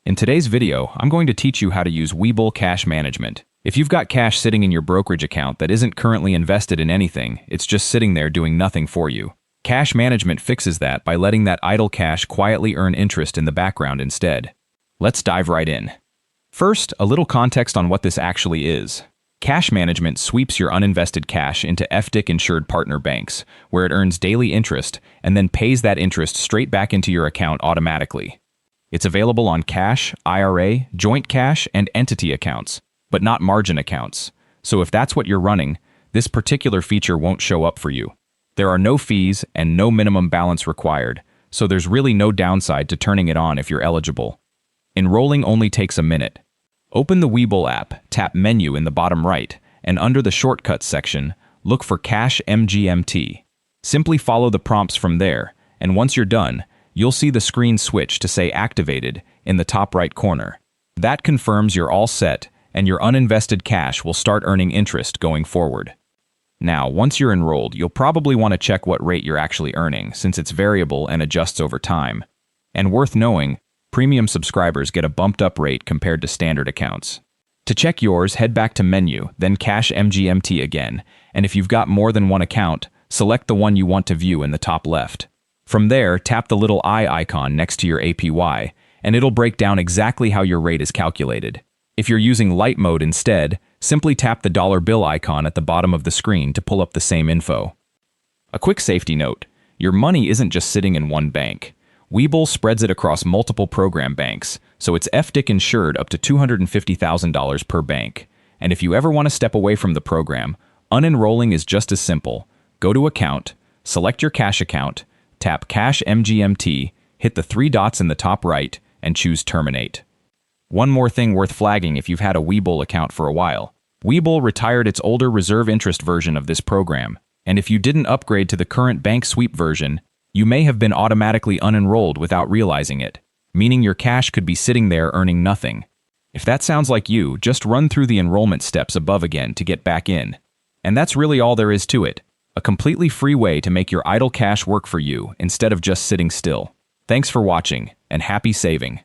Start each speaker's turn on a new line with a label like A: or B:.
A: In today's video, I'm going to teach you how to use Webull Cash Management. If you've got cash sitting in your brokerage account that isn't currently invested in anything, it's just sitting there doing nothing for you. Cash Management fixes that by letting that idle cash quietly earn interest in the background instead. Let's dive right in. First, a little context on what this actually is. Cash Management sweeps your uninvested cash into FDIC-insured partner banks, where it earns daily interest and then pays that interest straight back into your account automatically. It's available on cash, IRA, joint cash, and entity accounts, but not margin accounts. So if that's what you're running, this particular feature won't show up for you. There are no fees and no minimum balance required, so there's really no downside to turning it on if you're eligible. Enrolling only takes a minute. Open the Webull app, tap Menu in the bottom right, and under the Shortcuts section, look for Cash MGMT. Simply follow the prompts from there, and once you're done, you'll see the screen switch to say Activated in the top right corner. That confirms you're all set, and your uninvested cash will start earning interest going forward. Now, once you're enrolled, you'll probably want to check what rate you're actually earning, since it's variable and adjusts over time. And worth knowing, premium subscribers get a bumped-up rate compared to standard accounts. To check yours, head back to Menu, then Cash MGMT again, and if you've got more than one account, select the one you want to view in the top left. From there, tap the little eye icon next to your APY, and it'll break down exactly how your rate is calculated. If you're using light mode instead, simply tap the dollar bill icon at the bottom of the screen to pull up the same info. A quick safety note, your money isn't just sitting in one bank. Webull spreads it across multiple program banks, so it's FDIC insured up to $250,000 per bank. And if you ever want to step away from the program, unenrolling is just as simple. Go to Account, select your cash account, tap Cash MGMT, hit the three dots in the top right, and choose Terminate. One more thing worth flagging if you've had a Webull account for a while. Webull retired its older reserve interest version of this program, and if you didn't upgrade to the current bank sweep version, you may have been automatically unenrolled without realizing it, meaning your cash could be sitting there earning nothing. If that sounds like you, just run through the enrollment steps above again to get back in. And that's really all there is to it. A completely free way to make your idle cash work for you instead of just sitting still. Thanks for watching, and happy saving.